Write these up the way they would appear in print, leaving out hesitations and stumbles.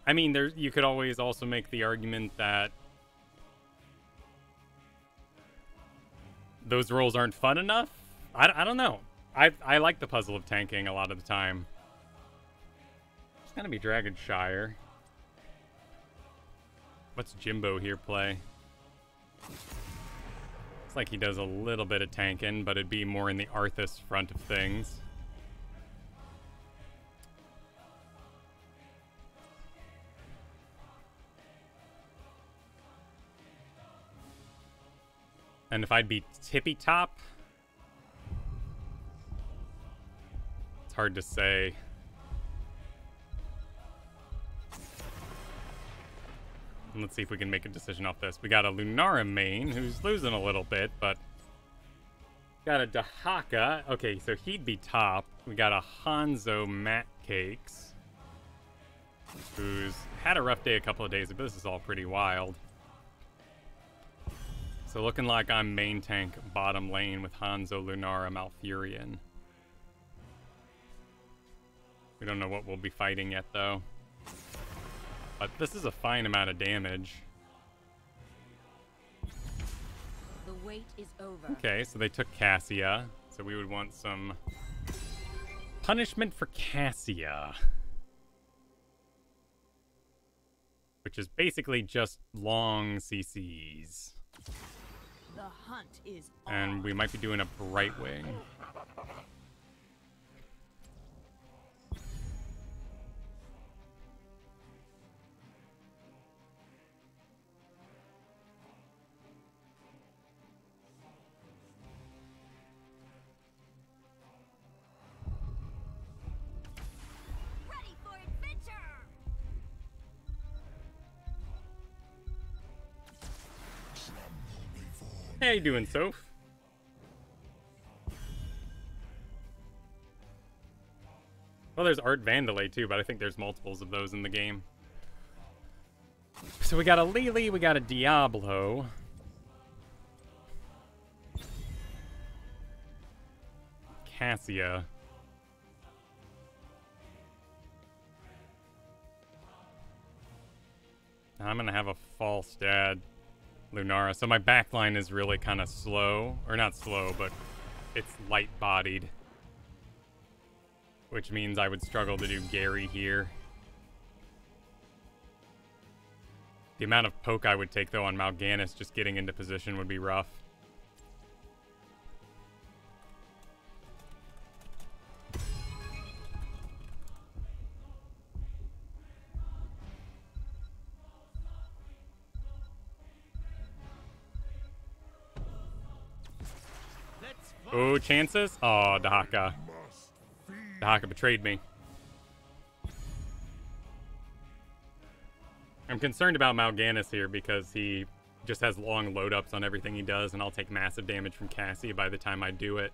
I mean, you could always also make the argument that those roles aren't fun enough. I don't know. I like the puzzle of tanking a lot of the time. It's gonna be Dragonshire. What's Jimbo here play? It's like he does a little bit of tanking, but it'd be more in the Arthas front of things. And if I'd be tippy top, it's hard to say. And let's see if we can make a decision off this. We got a Lunara main who's losing a little bit, but got a Dahaka. Okay, so he'd be top. We got a Hanzo Matt Cakes, who's had a rough day a couple of days, but this is all pretty wild. So looking like I'm main tank bottom lane with Hanzo, Lunara, Malfurion. We don't know what we'll be fighting yet, though. But this is a fine amount of damage. The wait is over. Okay, so they took Cassia. So we would want some punishment for Cassia. Which is basically just long CCs. The hunt is on. And we might be doing a Bright Wing. Ready for adventure. How you doing, Soph? Well, there's Art Vandalay too, but I think there's multiples of those in the game. So we got a Lily, we got a Diablo. Cassia. I'm gonna have a Falstad Lunara. So my backline is really kind of slow. Or not slow, but it's light-bodied. Which means I would struggle to do Gary here. The amount of poke I would take, though, on Malganis just getting into position would be rough. Oh, chances? Oh, Dahaka. Dahaka betrayed me. I'm concerned about Malganis here because he just has long load-ups on everything he does, and I'll take massive damage from Cassia by the time I do it.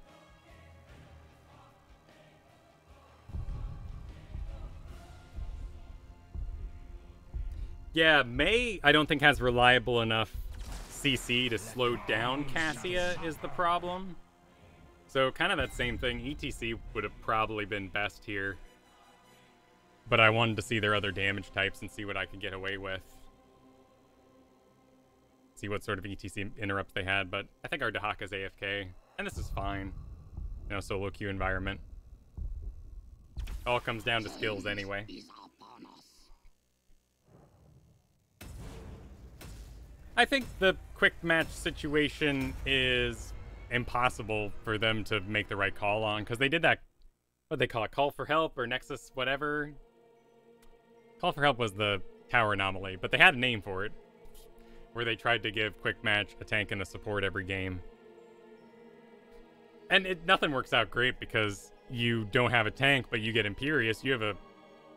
Yeah, Mei, I don't think has reliable enough CC to slow down Cassia is the problem. So kind of that same thing. ETC would have probably been best here. But I wanted to see their other damage types and see what I could get away with. See what sort of ETC interrupts they had. But I think our Dahaka's AFK. And this is fine. You know, solo queue environment. All comes down to skills anyway. I think the quick match situation is impossible for them to make the right call on, because they did that, what they call it, call for help or Nexus whatever. Call for help was the tower anomaly, but they had a name for it, where they tried to give quick match a tank and a support every game. And nothing works out great because you don't have a tank, but you get Imperious. You have a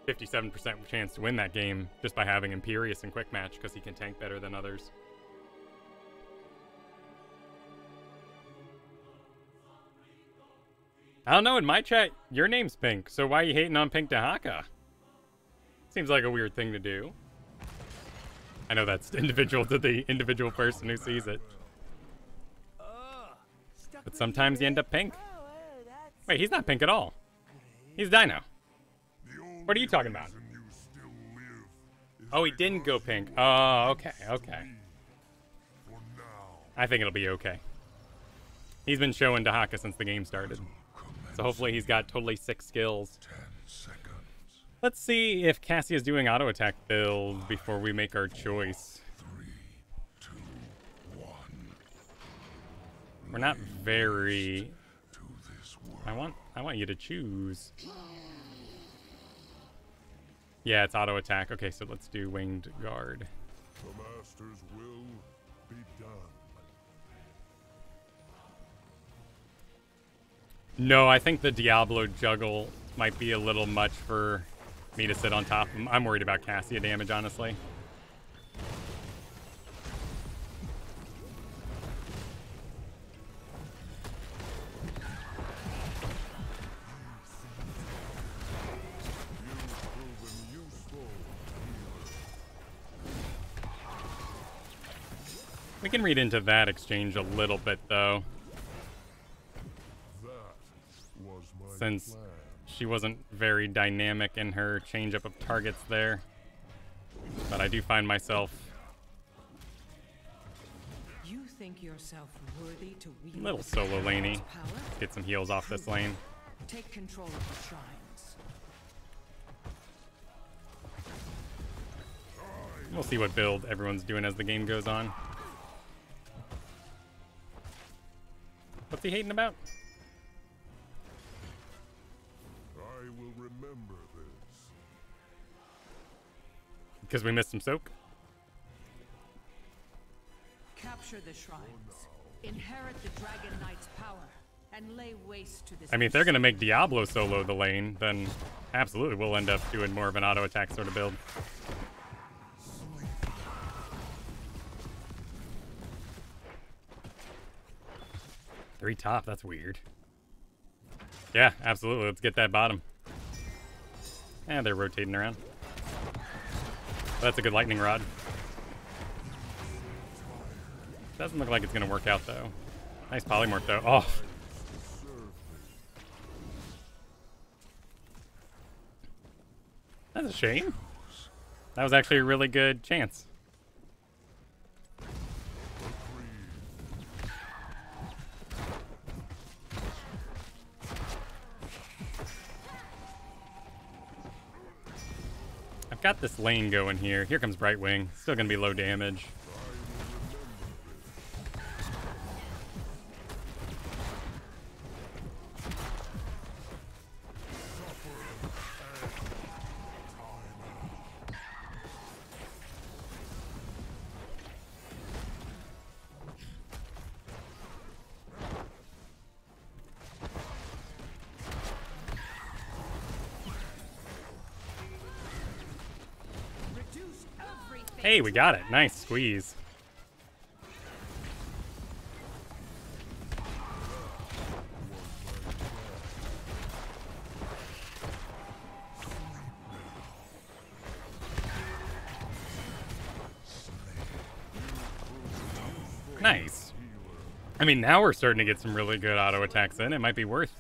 57% chance to win that game just by having Imperious in quick match, because he can tank better than others. I don't know, in my chat, your name's Pink, so why are you hating on Pink Dahaka? Seems like a weird thing to do. I know that's individual to the individual person who sees it. But sometimes you end up pink. Wait, he's not pink at all. He's Dino. What are you talking about? Oh, he didn't go pink. Oh, okay, okay. I think it'll be okay. He's been showing Dahaka since the game started. So hopefully he's got totally sick skills. Let's see if Cassia's doing auto attack build before we make our choice. 3, 2, 1. We're not very... To this world. I want you to choose. Yeah, it's auto attack. Okay, so let's do winged guard. The master's will be done. No, I think the Diablo juggle might be a little much for me to sit on top of him. I'm worried about Cassia damage, honestly. We can read into that exchange a little bit, though. Since she wasn't very dynamic in her change-up of targets there. But I do find myself... You think yourself worthy to wield a little solo laney. power? Let's get some heals off this lane. Take control of the shrines. We'll see what build everyone's doing as the game goes on. What's he hating about? I will remember this. Because we missed some soak? Capture the shrines. Inherit the Dragon Knight's power and lay waste to this. I mean, if they're going to make Diablo solo the lane, then absolutely we'll end up doing more of an auto attack sort of build. Three top, that's weird. Yeah, absolutely. Let's get that bottom. And they're rotating around. That's a good lightning rod. Doesn't look like it's going to work out, though. Nice polymorph, though. Oh. That's a shame. That was actually a really good chance. I've got this lane going here. Here comes Brightwing. Still going to be low damage. Hey, we got it. Nice squeeze. Nice. I mean, now we're starting to get some really good auto attacks in. It might be worth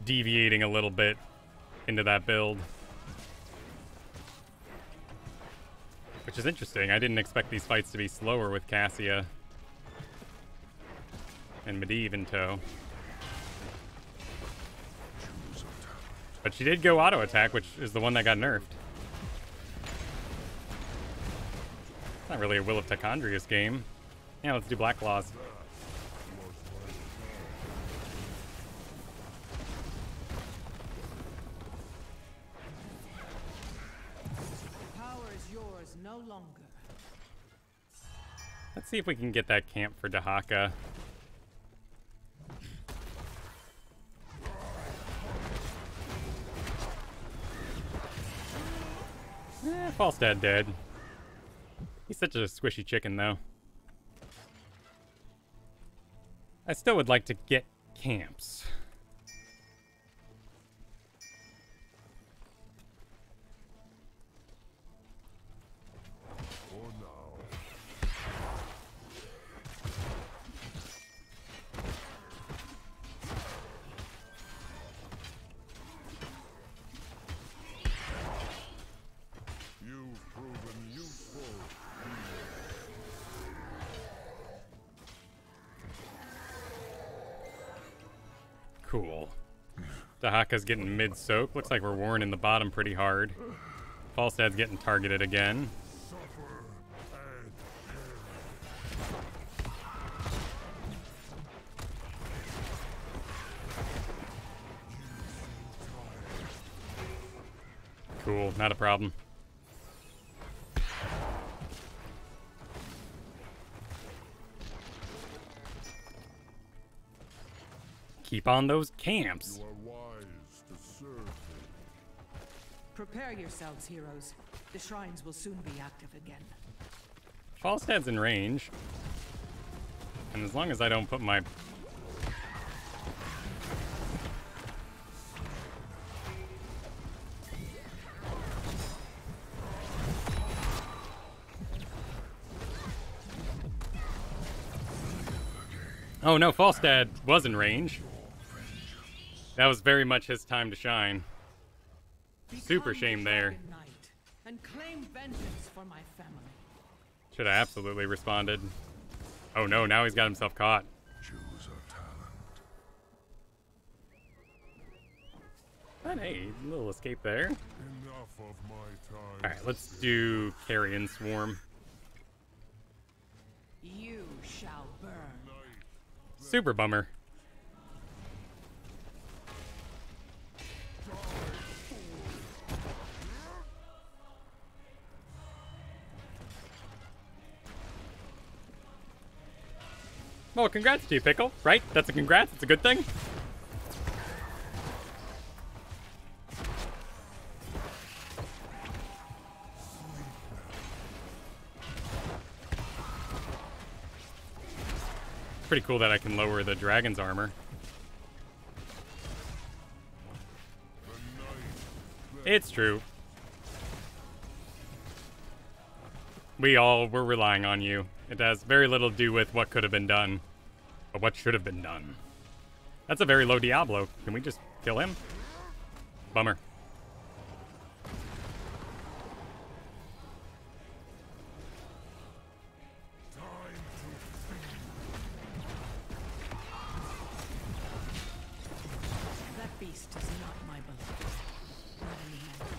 deviating a little bit into that build. Which is interesting. I didn't expect these fights to be slower with Cassia and Medivh in tow. But she did go auto attack, which is the one that got nerfed. It's not really a Will of Tichondrius game. Yeah, let's do Black Claws. No longer. Let's see if we can get that camp for Dahaka. Falstad dead. He's such a squishy chicken, though. I still would like to get camps. Cool. Dahaka's getting mid-soak. Looks like we're warning the bottom pretty hard. Falstad's getting targeted again. Cool, not a problem. Keep on those camps. You are wise to serve me. Prepare yourselves, heroes. The shrines will soon be active again. Falstad's in range. And as long as I don't put my... Oh no, Falstad was in range. That was very much his time to shine. Super shame there. And claim vengeance for my family. Should have absolutely responded. Oh no, now he's got himself caught. Choose a talent. But hey, a little escape there. Enough of my time. Alright, let's do Carrion Swarm. You shall burn. Super bummer. Well, congrats to you, Pickle, right? That's a congrats, it's a good thing. Pretty cool that I can lower the dragon's armor. It's true. We're relying on you. It has very little to do with what could have been done, but what should have been done. That's a very low Diablo. Can we just kill him? Bummer. That beast is not my beloved. Not anymore.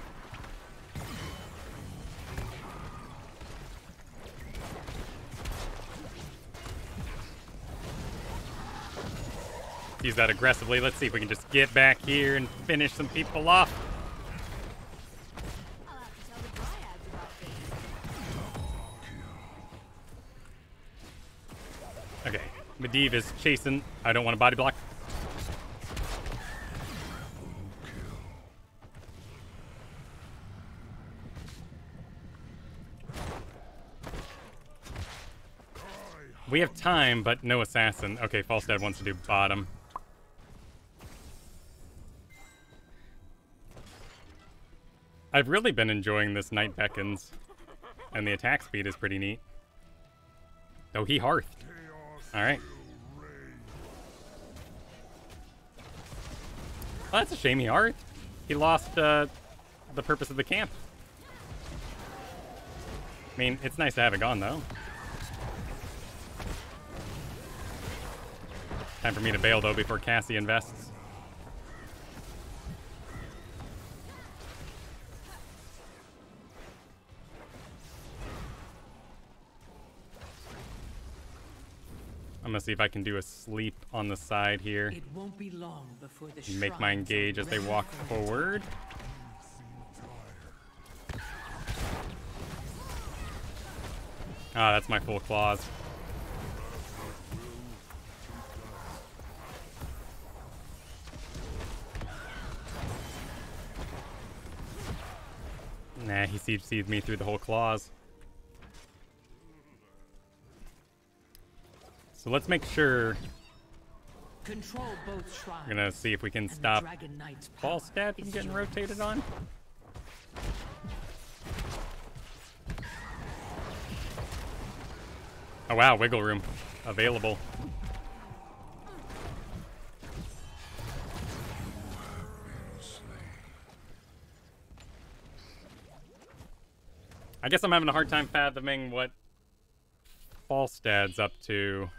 Use that aggressively. Let's see if we can just get back here and finish some people off. I'll have to tell the dryads about this. Okay, Medivh is chasing. I don't want to body block. We have time, but no assassin. Okay, Falstad wants to do bottom. I've really been enjoying this Knight Beckons, and the attack speed is pretty neat. Oh, he hearthed. Alright. Well, that's a shame he hearthed. He lost the purpose of the camp. I mean, it's nice to have it gone, though. Time for me to bail, though, before Cassie invests. I'm gonna see if I can do a sleep on the side here. It won't be long before the Make my shrines engage are as they ready walk for forward. Ah, that's my full claws. Nah, he siege me through the whole claws. So let's make sure. Control both shrines. We're gonna see if we can and the stop Dragon Knight's power Falstad from is getting yours. rotated on. Oh wow, wiggle room available. I guess I'm having a hard time fathoming what Falstad's up to.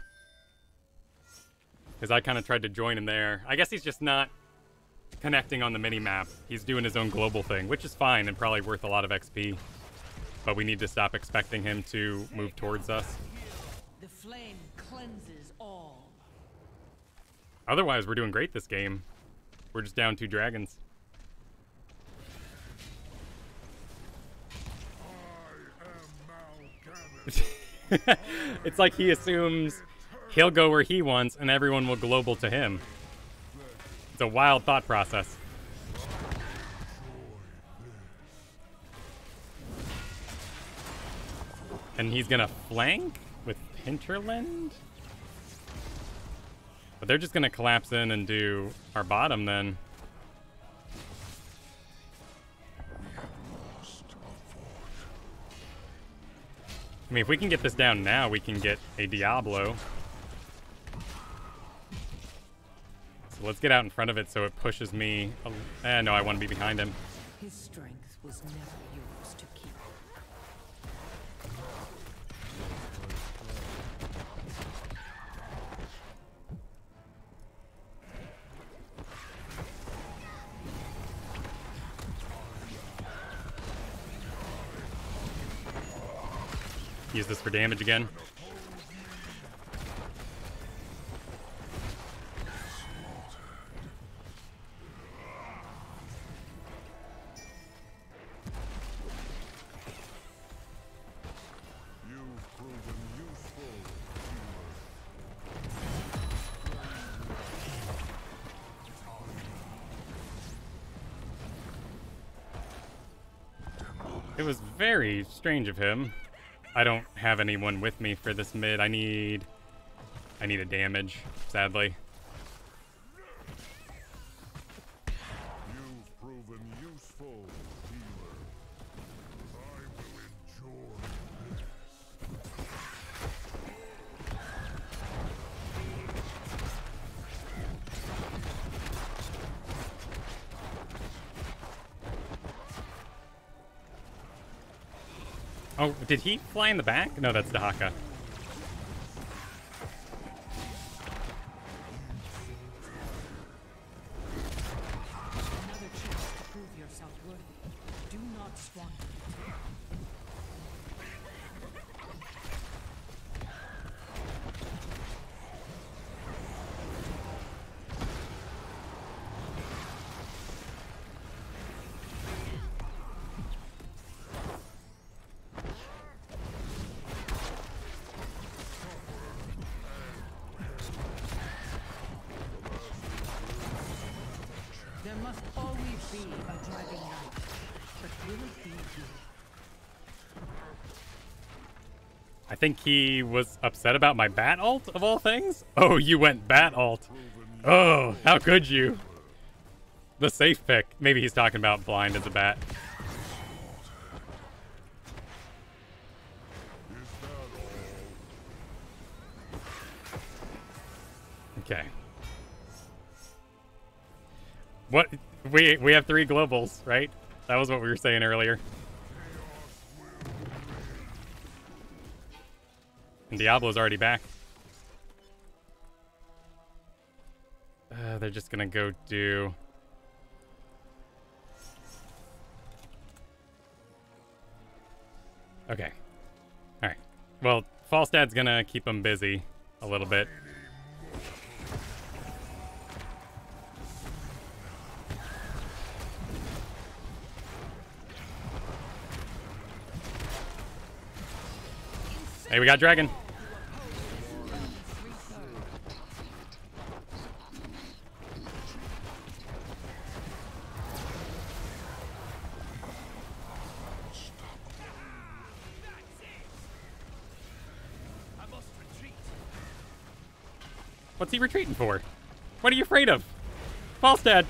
Because I kind of tried to join him there. I guess he's just not connecting on the mini-map. He's doing his own global thing, which is fine and probably worth a lot of XP. But we need to stop expecting him to move towards us. The flame cleanses all. Otherwise, we're doing great this game. We're just down 2 dragons. It's like he assumes he'll go where he wants and everyone will global to him. It's a wild thought process. And he's gonna flank with Hinterland? But they're just gonna collapse in and do our bottom then. I mean, if we can get this down now, we can get a Diablo. So let's get out in front of it so it pushes me. No, I want to be behind him. His strength was never yours to keep. Use this for damage again. You've proven useful, It was very strange of him. I don't have anyone with me for this mid. I need a damage, sadly. You've proven useful, healer. I will enjoy this. Oh, did he fly in the back? No, that's Dahaka. Another chance to prove yourself worthy. Do not squander it. There must always be a dragon knight, but will it be you? I think he was upset about my bat ult, of all things. Oh, you went bat ult. Oh, how could you? The safe pick. Maybe he's talking about blind as a bat. Okay. What? We have 3 globals, right? That was what we were saying earlier. And Diablo's already back. They're just gonna go do... Okay. Alright. Well, Falstad's gonna keep them busy a little bit. Hey, we got dragon. What's he retreating for? What are you afraid of? Falstad,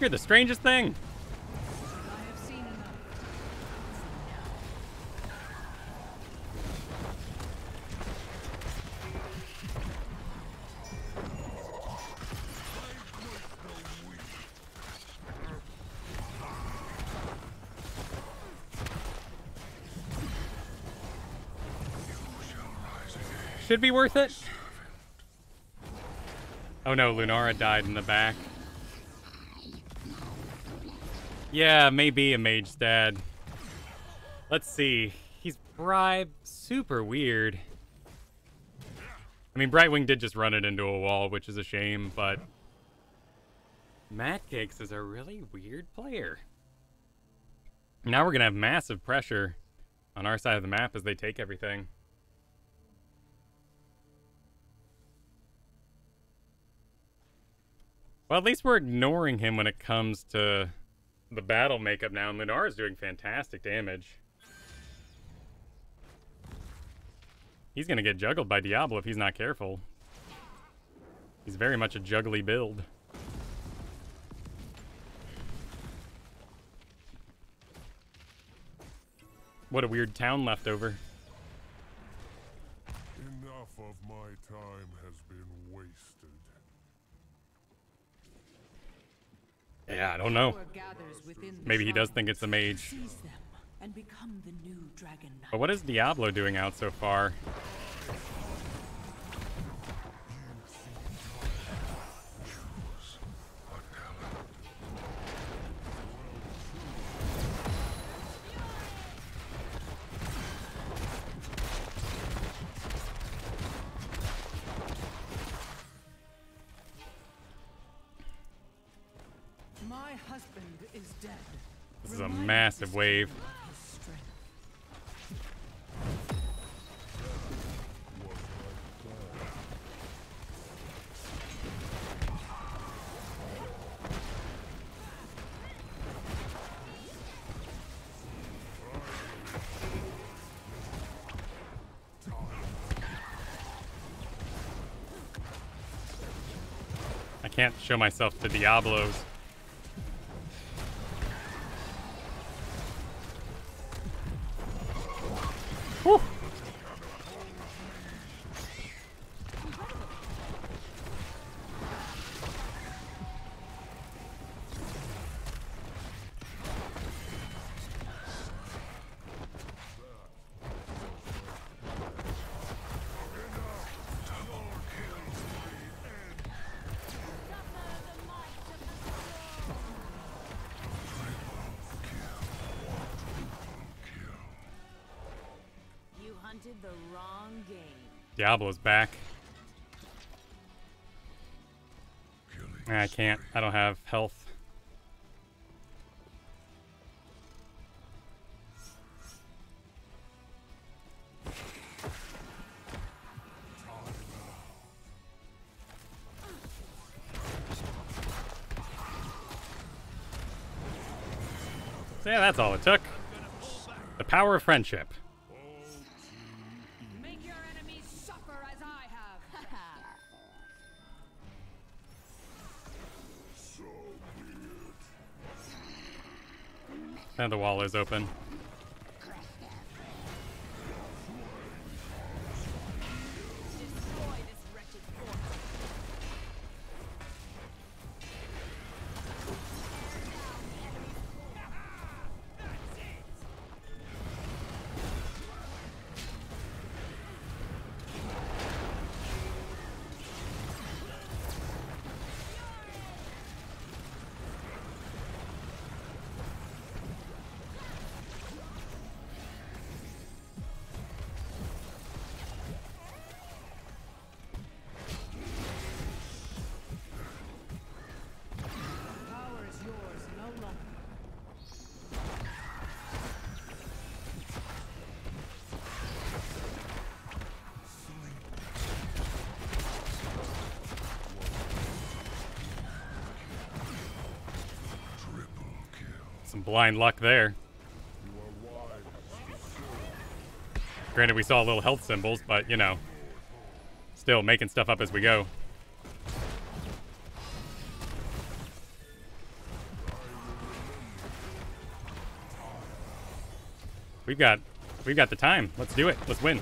you're the strangest thing. I have seen enough. Should be worth it. Oh no, Lunara died in the back. Yeah, maybe a mage dad. Let's see. He's bribed. Super weird. I mean, Brightwing did just run it into a wall, which is a shame, but Matcakes is a really weird player. Now we're going to have massive pressure on our side of the map as they take everything. Well, at least we're ignoring him when it comes to the battle makeup now, and Lunara is doing fantastic damage. He's going to get juggled by Diablo if he's not careful. He's very much a juggly build. What a weird town left over. Enough of my time has been wasted. Yeah, I don't know. Power gathers within the Maybe he does shrines. think it's a mage. Seize them and become the new Dragon Knight. But what is Diablo doing out so far? My husband is dead. This is a Remind massive this wave. king of his strength. I can't show myself to Diablos. Whew. You hunted the wrong game. Diablo's back. I can't. I don't have health. So yeah, that's all it took. The power of friendship. Make your enemies suffer as I have. And the wall is open. Destroy this wretched force. Power is yours no longer. Some blind luck there. Granted, we saw little health symbols, but, you know, still making stuff up as we go. We've got the time. Let's do it. Let's win.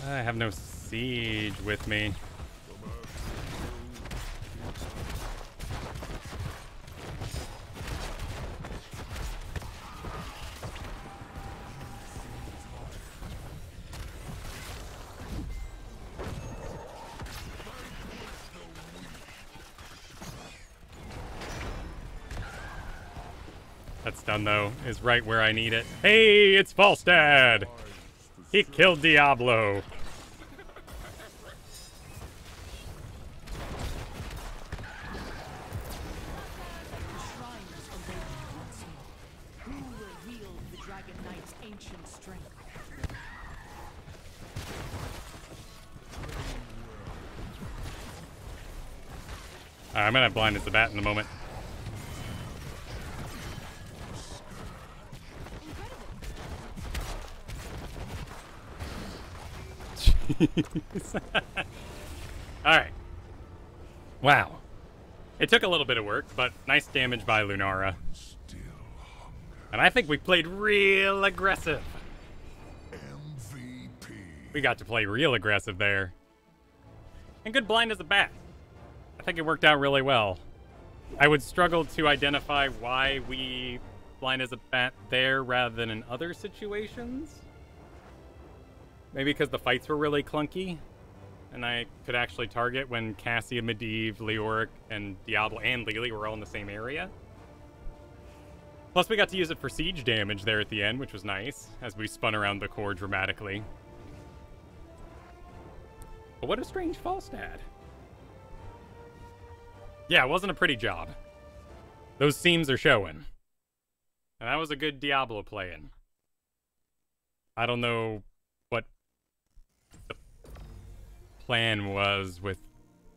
I have no siege with me. That stun, though, is right where I need it. Hey, it's Falstad! He killed Diablo. I'm gonna have blind as the bat in a moment. Alright. Wow. It took a little bit of work, but nice damage by Lunara. And I think we played real aggressive. MVP. We got to play real aggressive there. And good blind as a bat. I think it worked out really well. I would struggle to identify why we blind as a bat there rather than in other situations. Maybe because the fights were really clunky, and I could actually target when Cassia, Medivh, Leoric, and Diablo and Lily were all in the same area. Plus, we got to use it for siege damage there at the end, which was nice, as we spun around the core dramatically. But what a strange Falstad. Yeah, it wasn't a pretty job. Those seams are showing. And that was a good Diablo play-in. I don't know what the plan was with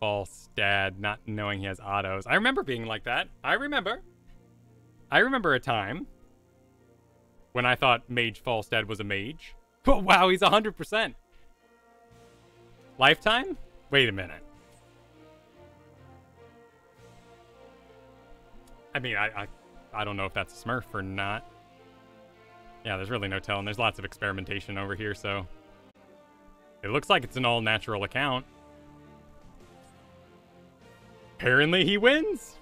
Falstad not knowing he has autos. I remember being like that. I remember a time when I thought Mage Falstad was a mage. Oh, wow, he's 100%. Lifetime? Wait a minute. I mean, I don't know if that's a smurf or not. Yeah, there's really no telling. There's lots of experimentation over here, so... It looks like it's an all-natural account. Apparently he wins!